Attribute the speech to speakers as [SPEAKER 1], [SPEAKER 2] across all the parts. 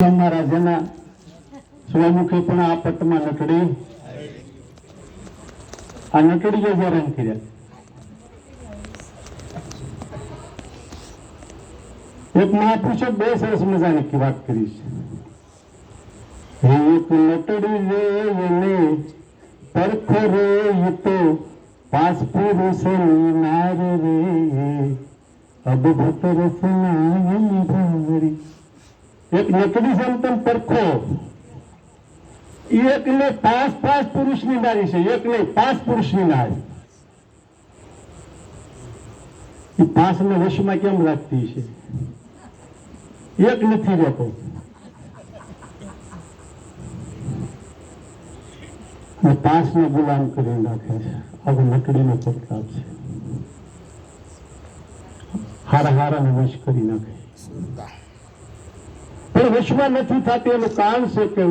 [SPEAKER 1] મહારાજના સ્વમુખે પણ આ પટમાં નટડી આ નટડી જો હેરાન કર્યા. એક મહાપુરુષે બે સરસ મજાની વાત કરી છે. એક નટડી રે એને પરખો રે તો પાસ પુરુષની નાર રે અદભુત રસના નિભાવરી. એક નટડી સમતમ પરખો એક ને પાંચ પુરુષની નારી છે. એક ને 5 પુરુષની નારી. એ 5 ને વશમાં કેમ રાખતી છે? એક નથી રહેતો. ને 5 ને ગુલામ કરી નાખે છે. આવો નટડીનો પ્રતાપ છે. હારા ને વશ કરી નાખે. પણ વશમાં નથી થતી એનું કારણ છે કે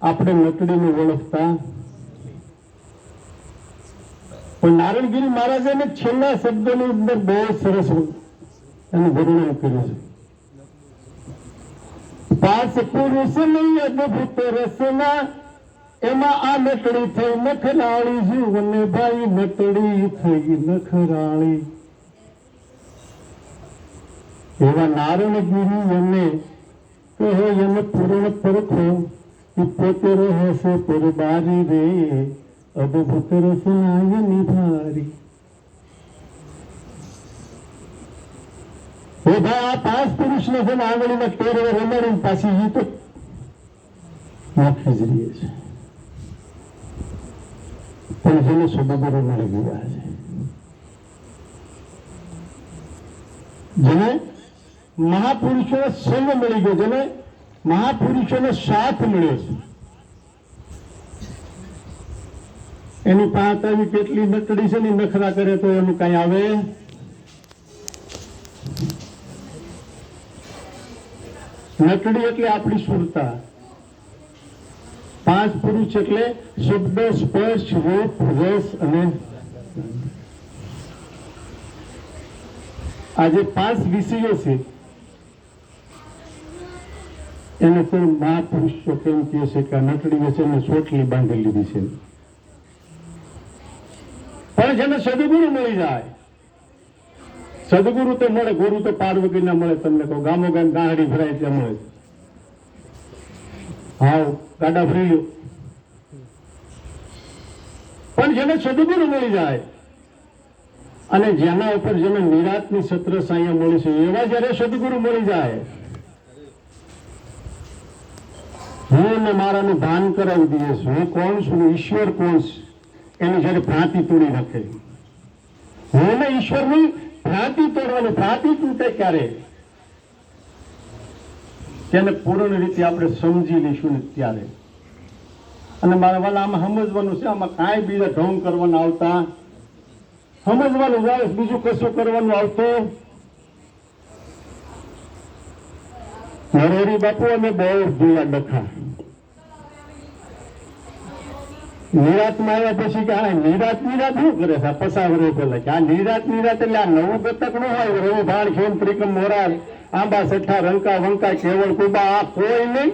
[SPEAKER 1] આપણે નટડીને ઓળખતા. પણ નારાયણગીરી મહારાજે છેલ્લા શબ્દોની અંદર બહુ સરસ એનું વર્ણન કર્યું છે. પાસ પુરુષ નહીં અદભુત રસના એમાં આ નટડી થઈ નખરાળી જીવને ભાઈ નટડી થઈ નખરાળી. એવા નારાયણગીરી એને એને પૂર્ણ પરખો એ પોતે રહે છે પરબારી રે અદભુત રસના નિભારી. એ ભાઈ આ 5 પુરુષને છે ને આંગળીમાં ટેરવે રમાડીને પાછી એ તો નાખી જ રહી છે. પણ જેને સદગુરુ મળી ગયા છે, જેને મહાપુરુષોનો સંગ મળી ગયો, જેને મહાપુરુષોનો સાથ મળ્યો છે, એની પાસે આવી કેટલી નટડી છે ને નખરા કરે તો એનું કઈ આવે. નટડી એટલે આપણી સુરતા. 5 પુરુષ એટલે શબ્દ સ્પર્શ રૂપ રસ અને આજે 5 વિષયો છે એને તો મહાપુરુષો કેમ કહે છે કે નટડી વચ્ચે સોટલી બાંધી લીધી છે. પણ જેને સદગુરુ મળી જાય, સદગુરુ તો મળે, ગુરુ તો પાર વગર ના મળે. તમને કહું ગામો ગામ ગાડી ભરાય ત્યાં મળે. હા ગાડા ભરી લો. પણ જેને સદગુરુ મળી જાય અને જેના ઉપર જેને નિરાતની સત્ર સાયા મળી છે એવા જયારે સદગુરુ મળી જાય, હું ને મારાનું ભાન કરાવી દઈએ છું. હું કોણ છું, ઈશ્વર કોણ છે, એની જયારે ભ્રાંતિ તોડી નાખે. હું ને ઈશ્વરની ભ્રાંતિ તોડવાની. ભ્રાંતિ તૂટે ક્યારે? તેને પૂર્ણ રીતે આપણે સમજી લઈશું ને ત્યારે. અને મારા વાલા આમાં સમજવાનું છે, આમાં કાંઈ બીજા ઢોંગ કરવાના આવતા સમજવાનું જાય, બીજું કશું કરવાનું આવતું. નરહરી બાપુ અમે બહુ જોયા ડખા. નિરાતમાં આવ્યા પછી કે આ નિરાત શું કરે છે? 50 વર્ષ પહેલા કે આ નિરાત એટલે આ નવું ગતક ન હોય. રવિ ભાણ ખેમ ત્રિકમ મોરાર આંબા સઠ્ઠા રંકા વંકા કેવળ કુબા આ કોઈ નહીં.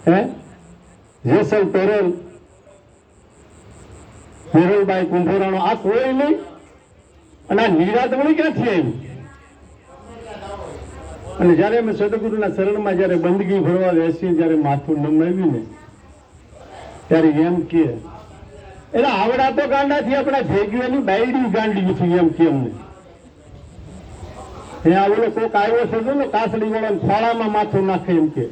[SPEAKER 1] હે જેસલ તોરલ હિરલબાઈ કુંભોરાણો આ કોઈ નહીં. અને આ નિરાત વળી ક્યાંથી આવી? અને જયારે અમે સદગુરુના શરણમાં જયારે બંદગી ભરવા બેસીએ, જયારે માથું નમાવ્યું ને ત્યારે એમ કે એટલે આવડા તો ગાંડાથી આપણા ભેગીઓની બાયડી ગાંડી થઈ એમ કે અમને. ત્યાં ઓલો કોક આવ્યો છે ને કાસડી વાળા ખોળામાં માથું નાખે એમ કે.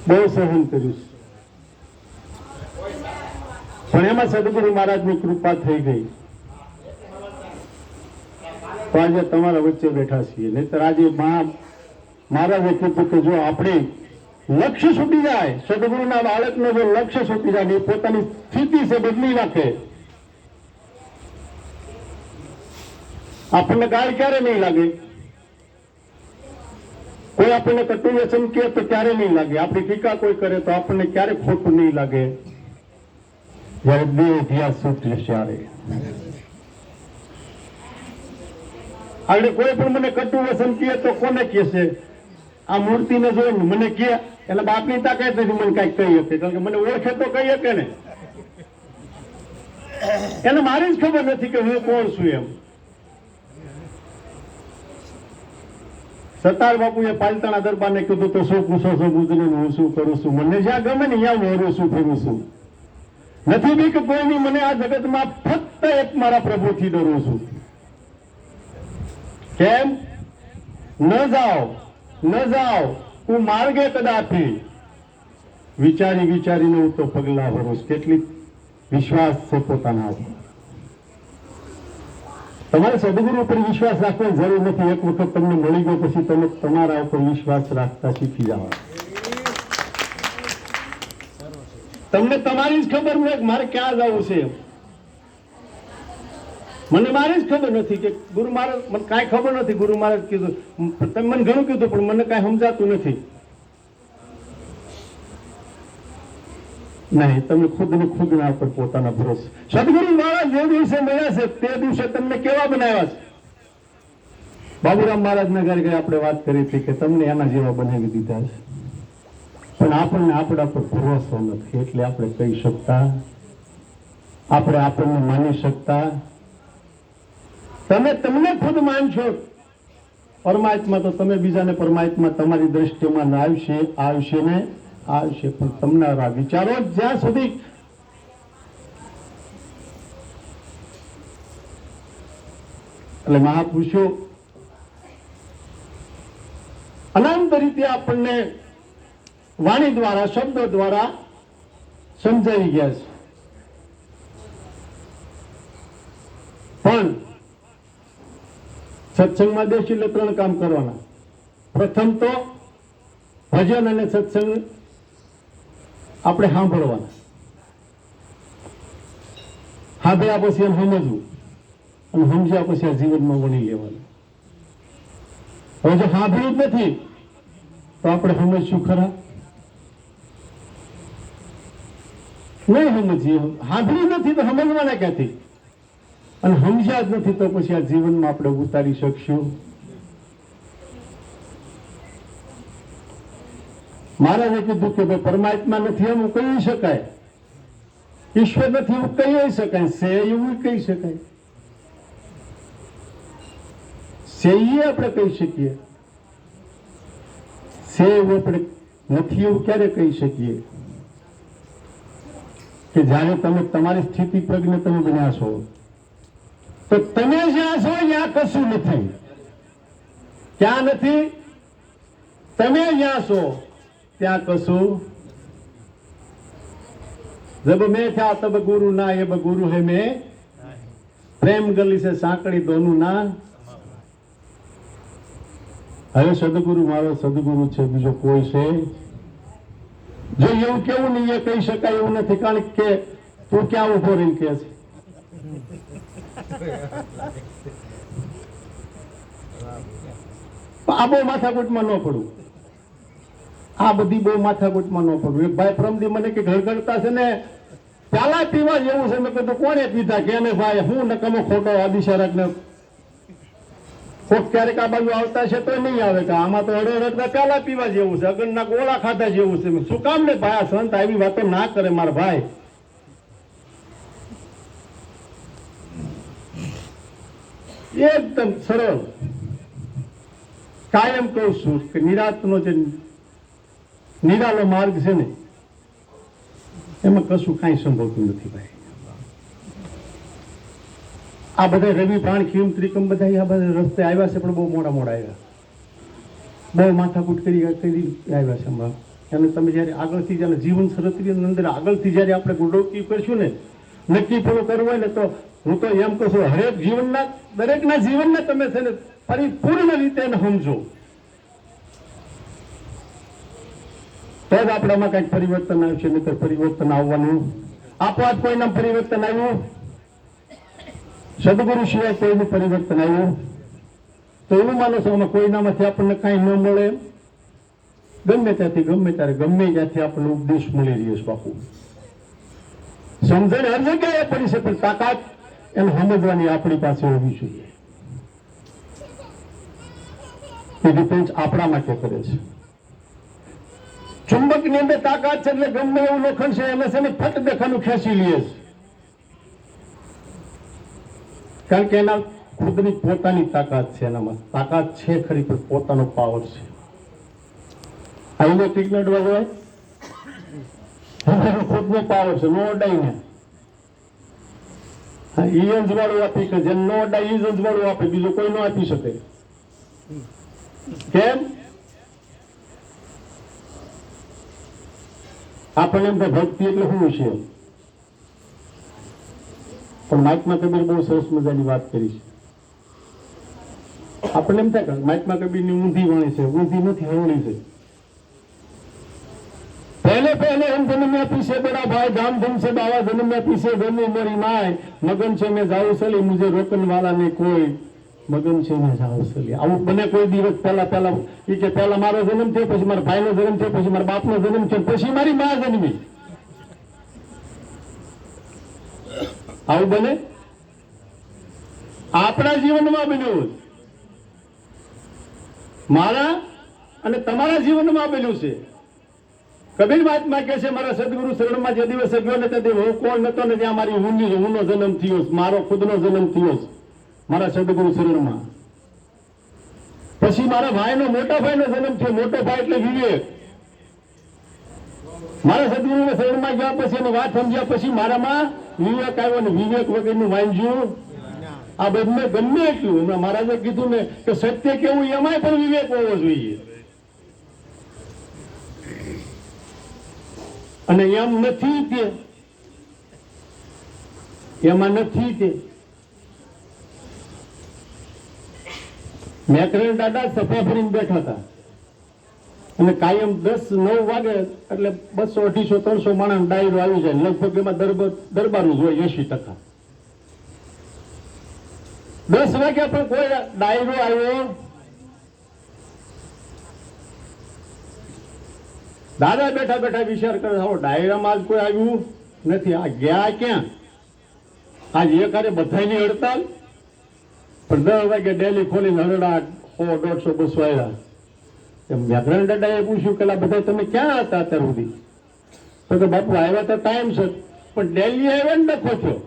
[SPEAKER 1] બહુ સહન કર્યું છે. પણ એમાં સદગુરુ મહારાજની કૃપા થઈ ગઈ તો આજે તમારા વચ્ચે બેઠા છીએ. નહીતર આજે મહારાજે કીધું કે જો આપણે લક્ષ્ય છૂટી જાય, સદગુરુના બાળકનો જો લક્ષ્ય છૂટી જાય, એ પોતાની સ્થિતિ છે બદલી નાખે. આપણને ગાળ ક્યારે નહીં લાગે? કોઈ આપણને કટુ વ્યસન કહે તો ક્યારે નહીં લાગે? આપણી ટીકા કોઈ કરે તો આપણને ક્યારે ખોટું નહીં લાગે? જયારે દેહ ધ્યાસ છૂટશે ત્યારે. આગળ કોઈ પણ મને કટુ વસન કહે તો કોને કહેશે? આ મૂર્તિને જોઈને મને કહે એટલે બાપની તાકાત નથી મને કઈ કહી શકે, કારણ કે મને ઓળખે તો કહી શકે ને. એને મારી જ ખબર નથી કે હું કોણ છું એમ. સતાર બાપુએ પાલતાણા દરબારને કીધું તો શું પૂછો છો ગુજરી, હું શું કરું છું? મને જ્યાં ગમે ને ત્યાં હું હરું છું, ફરું છું. નથી બી કે કોઈની, મને આ જગતમાં ફક્ત એક મારા પ્રભુથી ડરું છું. કેમ? ન જાઓ હું માર્ગે કદાપી, વિચારી વિચારીને હું તો પગલા ભરું. કેટલી વિશ્વાસ છે પોતાના ઉપર. તમારે સદગુરુ ઉપર વિશ્વાસ રાખવાની જરૂર નથી. એક વખત તમને મળી ગયો પછી તમે તમારા ઉપર વિશ્વાસ રાખતા શીખી જાઓ. તમને તમારી જ ખબર નહીં મારે ક્યાં જવું છે. મને મારી જ ખબર નથી કે ગુરુ મહારાજ, મને કાંઈ ખબર નથી. ગુરુ મહારાજ કીધું, તમે મને ઘણું કીધું પણ મને કાંઈ સમજાતું નથી. નહીં, તમે ખુદ ને ખુદના ઉપર પોતાના ભરોસે. સદગુરુ મહારાજ જે દિવસે મળ્યા છે તે દિવસે તમને કેવા બનાવ્યા છે? બાબુરામ મહારાજના ઘરે ગઈ આપણે વાત કરી હતી કે તમને એના જેવા બનાવી દીધા છે, પણ આપણને આપણા પર ભરોસો નથી એટલે આપણે કહી શકતા, આપણે આપણને માની શકતા. તમે તમને ખુદ માનશો પરમાત્મા, તો તમે બીજાને પરમાત્મા તમારી દ્રષ્ટિમાં આવશે ને આવશે, પણ તમારા વિચારો જ્યાં સુધી એટલે મહાપુરુષો અનંત રીતે આપણને વાણી દ્વારા, શબ્દો દ્વારા સમજાવી ગયા છે. પણ સત્સંગમાં બેસી એટલે 3 કામ કરવાના. પ્રથમ તો ભજન અને સત્સંગ આપણે સાંભળવાના. સાંભળ્યા પછી એમ સમજવું અને સમજ્યા પછી આ જીવનમાં વણી લેવાનું. હવે જો સાંભળ્યું જ નથી તો આપણે સમજશું ખરા? નહીં સમજીએ. સાંભળ્યું નથી તો સમજવાના ક્યાંથી? અને સમજ્યા જ નથી તો પછી આ જીવનમાં આપણે ઉતારી શકશું? મહારાજે કીધું કે ભાઈ પરમાત્મા નથી એમ કહી શકાય, ઈશ્વર નથી એવું કહી શકાય, છે એવું કહી શકાય. છે એ આપણે કહી શકીએ, છે એવું આપણે નથી એવું ક્યારે કહી શકીએ? કે જ્યારે તમે તમારી સ્થિતિ પ્રજ્ઞ તમે બન્યા છો, તો તમે જ્યાં છો ત્યાં કશું નથી. ક્યાં નથી? તમે જ્યાં છો ત્યાં કશું. જબ મેં થા તબ ગુરુ ના, એ ગુરુ હે મેં, પ્રેમ ગલી સે સાંકડી દોનું ના. હવે સદગુરુ મારો સદગુરુ છે, બીજો કોઈ છે? જો એવું કેવું નહીં એ કહી શકાય એવું નથી, કારણ કે તું ક્યાં ઉભો રહીને કે છે. આ બહુ માથાકૂટમાં ન પડવું. આ બધી બહુ માથાકૂટમાં ન પડવું. એક ભાઈ પ્રમદી મને કે ઘડઘડતા છે ને પ્યાલા પીવા જેવું છે. મેં કીધું કોને પીધા? કે ને ભાઈ હું નકમો ખોટો આદિશારક ને કોક ક્યારેક આ બાજુ આવતા છે તો નહીં આવે કે આમાં તો હળહળતા પ્યાલા પીવા જેવું છે, અગનના ગોળા ખાધા જેવું છે. શું કામ ને ભાઈ આ સંત આવી વાતો ના કરે મારા ભાઈ. એકદમ સરળ કાયમ કહું છું કે નિરાતનો જે નિરાલો માર્ગ છે ને એમાં કશું કાંઈ સંભવતું નથી ભાઈ. આ બધા રવિ પ્રાણ ખીમ ત્રિકમ બધા આ બધા રસ્તે આવ્યા છે, પણ બહુ મોડા આવ્યા, બહુ માથાકૂટ કરી આવ્યા છે હમણાં. અને તમે જયારે આગળથી જયારે જીવન સરતરી અંદર આગળથી જયારે આપણે ગુડોકી કરશું ને, નક્કી પૂરું કરવું હોય ને, તો હું તો એમ કહું છું હરેક જીવનના દરેકના જીવનને તમે છે ને પરિપૂર્ણ રીતે સમજો, તો જ આપણામાં કંઈક પરિવર્તન આવશે. નહીં તો પરિવર્તન આવવાનું આપોઆપ કોઈના પરિવર્તન આવ્યું, સદગુરુ સિવાય કોઈનું પરિવર્તન આવ્યું તો એવું માનો છો આમાં કોઈનામાંથી આપણને કાંઈ ન મળે? ગમે ત્યાંથી ગમે ત્યારે ગમે ત્યાંથી આપણને ઉપદેશ મળી રહ્યો છે બાપુ. સમજણ હર જગ્યાએ પડી છે, પણ તાકાત એને સમજવાની આપણી પાસે હોવી જોઈએ. એ ડિફેન્સ આપણા માટે કરે છે. ચુંબકની અંદર તાકાત છે એટલે ગમે એવું લોખંડ છે એને છે ને ફટ દેખાનું ખેંચી લે છે, કારણ કે એના ખુદની પોતાની તાકાત છે, એનામાં તાકાત છે ખરી પણ પોતાનો પાવર છે. આ ઇલેક્ટ્રિક નટ હોય ખુદનો પાવર છે, નો અડાઈને ઈયન્સ વાળું આપી શકે, જેમ નો અડાય ઈયન્સ વાળું આપે, બીજો કોઈ ન આપી શકે. કેમ? આપણને એમ કે ભક્તિ એટલે શું છે, પણ મહાત્મા કબીર બહુ સરસ મજાની વાત કરી છે. આપણને એમ થાય કે મહાત્મા કબીરની ઊંધી વાણી છે, ઊંધી નથી, હવણી છે. पहले पहले हम जन्म में पीछे बड़ा भाई धामधूम से बाबा जन्म में पीछे जन्मी मेरी माए मगन से मैं जाऊं चली मुझे रोकन वाला नहीं कोई मगन से मैं जाऊं चली. આવું બને કોઈ દિવસ? પહેલા એ કે પહેલા મારો જન્મ થયો, પછી મારા ભાઈનો જન્મ થયો, પછી મારા બાપનો જન્મ થયો, પછી મારી માં જન્મી. આવું બને? આપણા જીવનમાં બન્યું, મારા અને તમારા જીવનમાં બન્યું છે. કબીર મહાત્મા કહે છે મારા સદગુરુ શરણમાં જે દિવસે ગયો ને તે દિવસે હું કોણ નતો ને ત્યાં મારી ઊનો જન્મ થયો, મારો ખુદનો જન્મ થયો મારા સદગુરુ શરણમાં. પછી મારા ભાઈનો મોટા ભાઈનો જન્મ થયો, મોટો ભાઈ એટલે વિવેક. મારા સદગુરુના શરણમાં ગયા પછી એની વાત સમજ્યા પછી મારામાં વિવેક આવ્યો ને વિવેક વગરનું વાંજ્યું આ બધું ગમે એટલું. હમણાં મહારાજે કીધું ને કે સત્ય કેવું એમાંય પણ વિવેક હોવો જોઈએ, અને એમ નથી તે, એમાં નથી તે. મેકરણ દાદા સફા ફરીને બેઠા હતા અને કાયમ 10-9 વાગે એટલે 200, 250, 300 માણસ ડાયરો આવી જાય, લગભગ એમાં દરબારનું હોય 80%. 10 વાગ્યા પણ કોઈ ડાયરો આવ્યો. દાદા બેઠા બેઠા વિચાર કરે ડાયરામાં આજ કોઈ આવ્યું નથી, આ ગયા ક્યાં? આજ એકારે બધાની હડતાલ, પણ 10 વાગે ડેલી ખોલીને હરડા 100, 150, 200 આવ્યા. વ્યાકરણ દાદાએ પૂછ્યું કે બધા તમે ક્યાં હતા અત્યાર સુધી? તો કે બાપુ આવ્યા તો ટાઈમ છે, પણ ડેલી આવ્યા ને ડખો થયો.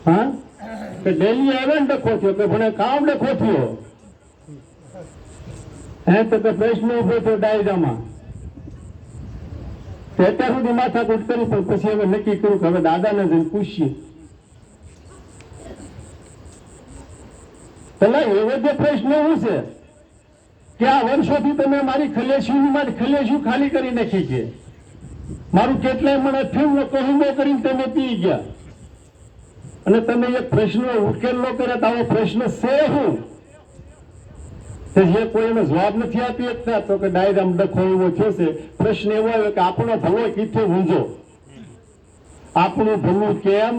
[SPEAKER 1] હા, કે ડેલી આવ્યા ને ડખો થયો, કે ભણે કામ ડખો થયો. હે તો કે પ્રશ્ન ઉભો થયો ડાયરામાં. અત્યાર સુધી માથાકૂટ કરી, પણ પછી હવે નક્કી કર્યું કે હવે દાદાને જઈને પૂછીએ. પેલા એવો જે પ્રશ્ન શું છે કે આ વર્ષોથી તમે મારી ખલેશી ખાલી કરી નાખી છે, મારું કેટલાય મને ફીમ કહુંબો કરીને તમે પી ગયા, અને તમે એક પ્રશ્ન ઉકેલ ન કર્યા તો આવો પ્રશ્ન છે શું? જે કોઈને જવાબ નથી આપી શકતા, તો કે ડાયરામ ડખો એવો થયો છે. પ્રશ્ન એવો આવ્યો કે આપણો ભલો કીથે ઊંઝો, આપણું ભલું કેમ?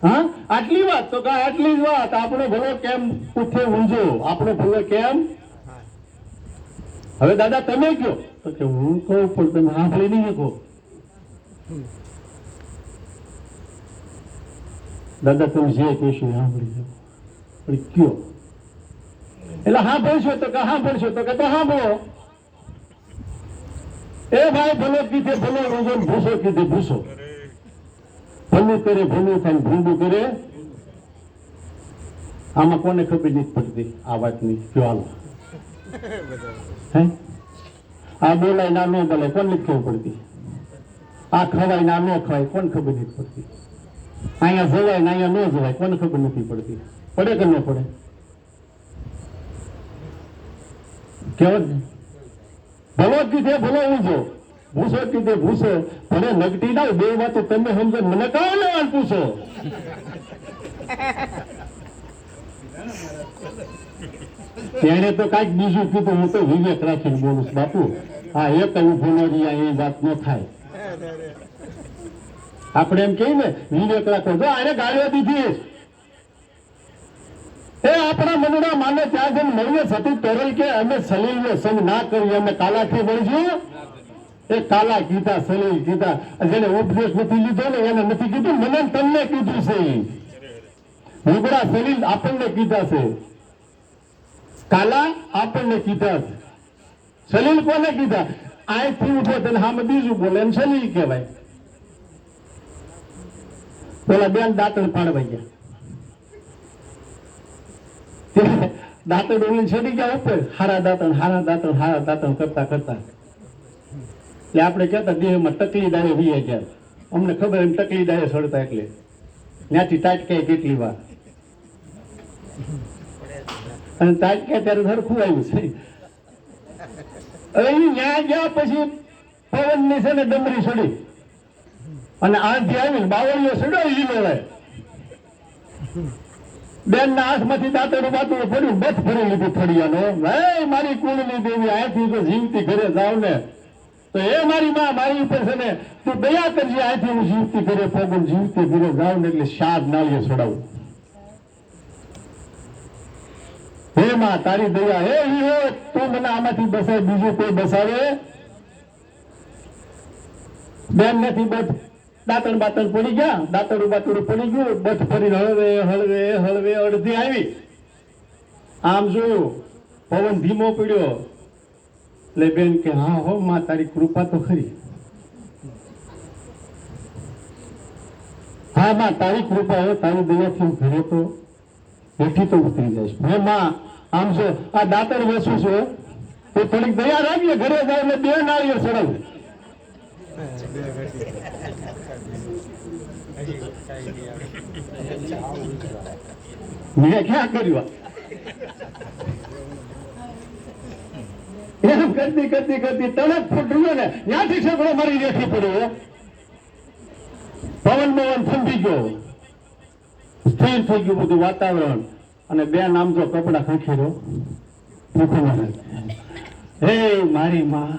[SPEAKER 1] હા, આટલી વાત, તો કે આટલી જ વાત, આપણો ભલો કેમ ઉઠે ઊંઝો, આપણો ભલો કેમ? હવે દાદા તમે કહો, તો કે હું કહું પણ તમે સાંભળી નહીં કહો. દાદા તમે જે કહેશો સાંભળી જાઓ, પણ કયો? એટલે હા ભણશો, તો કે હા ભણશો, તો કે તો હા ભણો. એ ભાઈ ભલો કીધે ભલો રોજો, ભૂસો કીધે ભૂસો. ભલું કરે ભલું થાય, ભૂંડું કરે. આમાં કોને ખબર નથી પડતી આ વાતની? કયો હાલો? હે, આ બોલાય ના ન બોલાય કોને નથી ખબર પડતી? આ ખવાય ના ન ખવાય કોને ખબર નથી પડતી? અહીંયા જવાય ને અહીંયા ન જવાય કોને ખબર નથી પડતી? પડે કે ન પડે? કેવો ભલો કીધે ભલો ઊંઝો, ભૂસો કીધે ભૂસો. ભલે નગટી ના બે વાતો તમે સમજો, મને કહો ને પૂછો. તેને તો કઈક બીજું કીધું, હું તો વિવેક રાખીને બોલું છું બાપુ. હા, એક ઉભો ન રહી એ વાત ન થાય. આપણે એમ કહીએ ને વિવેક રાખો. જો આને ગાળીઓ દીધી એ આપણા મનના માને ત્યાં જેમ મળીએ સતી તોરલ કે અમે સલીલનો સંગ ના કરીએ, અમે કાલાથી મળીશું. એ કાલા કીધા, સલીલ કીધા, જેને ઉપદેશ નથી લીધો ને એને નથી કીધું, મને તમને કીધું છે. લુગડા સલીલ આપણને કીધા છે. કાલા આપણને કીધા છે. સલીલ કોને કીધા? અહીંથી ઉભો થઈને સામે બીજું બોલે એને સલીલ કહેવાય. પેલા બેન દાંતણ પાડવા ગયા, દાંતણ ઓલી ચડી ગયા ઉપર, હારા દાંતણ કરતા કરતા એટલે આપણે કહેતા દેહમાં ટકલી ડાળે વીએ ગયા. અમને ખબર એમ ટકલી ડાળે સડતા એટલે ત્યાંથી તાટકાય કેટલી વાર, અને તાટકાય ત્યારે સરખું આવ્યું છે. હવે ત્યાં ગયા પછી પવનની છે ને ડમરી સડી અને આંધી આવી બાવળીઓ સડ્યો લીલો બેન ના હાથમાંથી દાંતરું બાતરું પડ્યું, બથ ફરી લીધું ફળિયાનો. હે મારી કુળની દેવી, અહીંથી જો જીવતી ઘરે જાવ ને તો એ મારી માં મારી ઉપર છે ને તું દયા કરજે, અહીંથી હું જીવતી ઘરે પોગું, જીવતી ઘરે જાવ ને એટલે શાદ નાળીએ છોડાવું. હે માં તારી દયા, હે ઈ તું મને આમાંથી બસાય, બીજું કોઈ બસાવે? બેન નથી બધ દાંતણ બાતણ પડી ગયા, દાંતડું બાતડું પડી ગયું, બધ ફરી હળવે અડધી આવી. આમ જોયું પવન ધીમો પડ્યો એટલે બેન કે હા હો માં તારી કૃપા તો ખરી, હા માં તારી કૃપા હો, તારી દયાથી હું ઘરે તો હેઠી તો ઉતરી જઈશ. હે માં આમ છે આ દાંતણ વેસું છે તો થોડીક દયા રાખીએ, ઘરે જાય એટલે બે નાળિયેર ચડાવું. મેં ક્યાં કર્યું? એમ કરતી કરતી કરતી તરત ફૂટ રહ્યો ને ત્યાંથી છોકરો મારી રેઠી પડ્યો. પવન બવન ઠંડી ગયો, સ્થિર થઈ ગયું બધું વાતાવરણ, અને બેન આમ જો કપડા ખંખેરો હે મારી માં,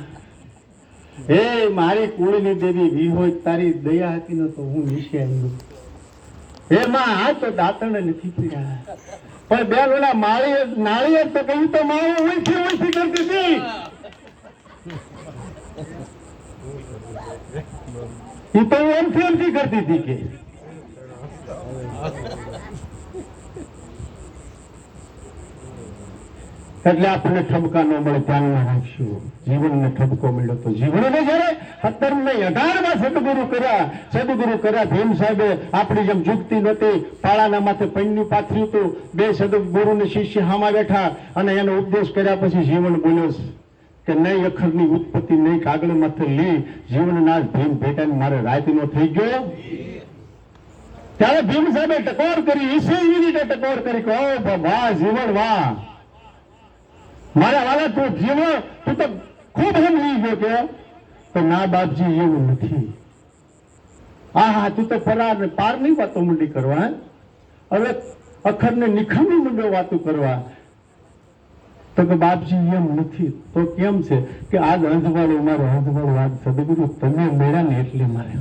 [SPEAKER 1] હે મારી કુળની દેવી, વી હોય તારી દયા હતી ને તો હું નીચે આવ્યો. હે માં આ તો દાંતણ નથી પીડ્યા, પણ બેન ઓલા નાળિયેર તો કહ્યું તો મારું ઓછી કરતી હતી. એ તો એમથી કરતી હતી કે એટલે આપણને ઠપકા ન મળે ધ્યાનમાં રાખશું. જીવનને ઠપકો મળ્યો તો જીવનને જયારે 17 ને 18 માં સદગુરુ કર્યા ભીમ સાહેબે આપણી જેમ ઝૂકતી નહોતી, પાળાના માથે પૈણ્યું પાથર્યું હતું. બે સદગુરુ ને શિષ્ય હામા બેઠા અને એનો ઉપદેશ કર્યા પછી જીવન બોલ્યો કે નહીં અખરની ઉત્પત્તિ નહીં કાગળ માથે લી, જીવનના ભીમ ભેટાને મારે રાતનો થઈ ગયો. ત્યારે ભીમ સાહેબે ટકોર કરી, ઈસી રીતે ટકોર કરી કે ઓ વાહ જીવન વાહ, મારા વાલા તું જીવો, તું તો ખૂબ સમજી ગયો કે તો ના બાપજી એવું નથી. હા તું તો પાર ની વાતો મંડી કરવા, હવે અખર ને નિખમી મંડ્યો વાતો કરવા. તો કે બાપજી એમ નથી. તો કેમ છે કે આજ અંધવાળું મારે અંધવાળું, આજ સદગુરુ તમે મેળા ને એટલે મારે.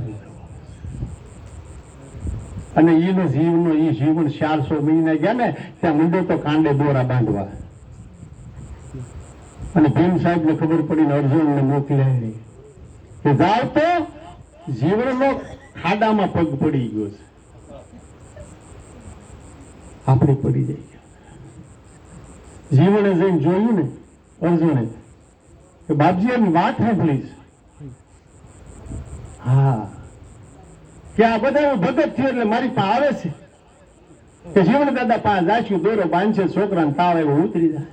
[SPEAKER 1] અને એનો જીવનો એ જીવન 400 મહિના ગયા ને ત્યાં મંડ્યો તો કાંડે દોરા બાંધવા. અને ભીમ સાહેબ ને ખબર પડીને અર્જુન ને મોકલ્યા કે જાવ તો જીવનનો ખાડામાં પગ પડી ગયો છે, આપણે પડી જાય. જીવને જઈને જોયું ને અર્જુને કે બાપજી એની વાત સાંભળી છે. હા કે આ બધા ભગત થયો એટલે મારી પાસે આવે છે કે જીવન દાદા પાસે જાશું દોરો બાંધશે, છોકરાને તાવ આવ્યો ઉતરી જાય.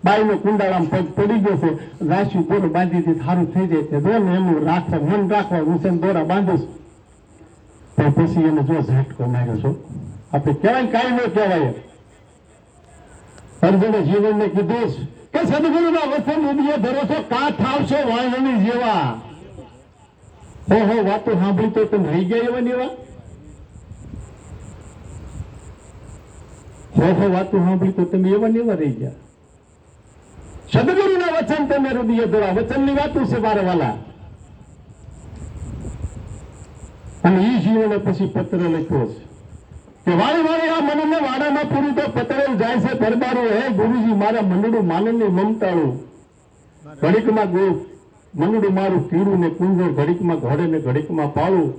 [SPEAKER 1] બાઈ નો કુંડાળામાં પગ પડી ગયો છે, રાશિ દોરો બાંધી દે સારું થઈ જાય છે. દોર એમનું રાખવા મન રાખવા હું દોરા બાંધીશ. પણ પછી એને જો ઝટકો માર્યો છો, આપણે કહેવાય કાંઈ ન કહેવાય. અર્જુને જીવનને કીધું કે સદગુરુના વચન ઉદીએ ભરોસો કાઠ આવશો વાણની જેવા. હો વાતો સાંભળી તો તમે રહી ગયા એવા ને એવા. હો વાતો સાંભળી તો તમે એવા ને એવા રહી ગયા. સદગુરુના વચન તમે હૃદય ધોરા, વચનની વાતો છે મારા વાલા. અને એ જીવને પછી પત્ર લખ્યો છે કે વાળી આ મનને વાડામાં પૂરું તો પતરેલ જાય છે પરબારું. હે ગુરુજી મારા મનડું માનનની મમતાળું, ઘડીકમાં મનડું મારું કીડું ને કુંજર, ઘડીકમાં ઘોડે ને ઘડીકમાં પાળું.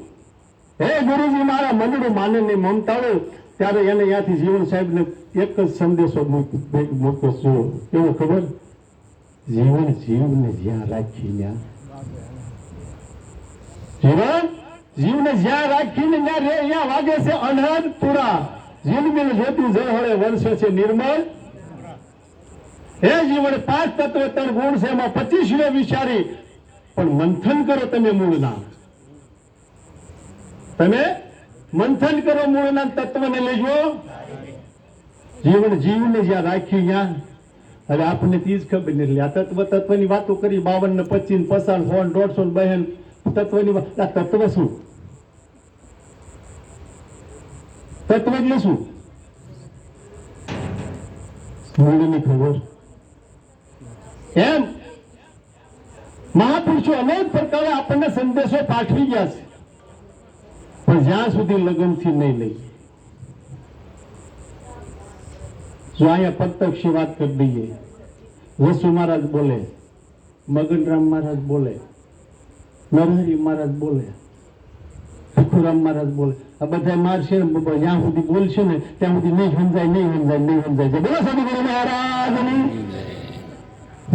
[SPEAKER 1] હે ગુરુજી મારા મનડું માનનની મમતાળું, ત્યારે એને ત્યાંથી જીવન સાહેબને એક જ સંદેશો મૂક્યો જુઓ કેવો ખબર, જીવન જીવને જ્યાં રાખી ત્યાં જીવને જ્યાં રાખીને ત્યાં રે ત્યાં વાગે છે અનહદ પુરા, જીવબીલ જ્યોતિ જળહળે વર્ષે છે નિર્મળ. હે જીવન 5 તત્વ 3 ગુણ છે, એમાં 25 વિચારી પણ મંથન કરો તમે મૂળના, તમે મંથન કરો મૂળના તત્વને લેજો. જીવન જીવને જ્યાં રાખી ત્યાં. હવે આપણને તીજ ખબર નથી, આ તત્વની વાતો કરી 52 ને 25 ને 50 100 150 તત્વની વાત. આ તત્વ શું? તત્વ એટલે શું? મૂળની ખબર. એમ મહાપુરુષો અનેક પ્રકારે આપણને સંદેશો પાઠવી ગયા છે, પણ જ્યાં સુધી લગનથી નહીં લઈએ. જો અહીંયા પ્રત્યક્ષ વાત કરી દઈએ, વસુ મહારાજ બોલે, મગનરામ મહારાજ બોલે, નરહરી મહારાજ બોલે, ભીખુરામ મહારાજ બોલે, આ બધા મારશે જ્યાં સુધી બોલશે ને ત્યાં સુધી નહીં સમજાય. બોલો સદગુરુ મહારાજની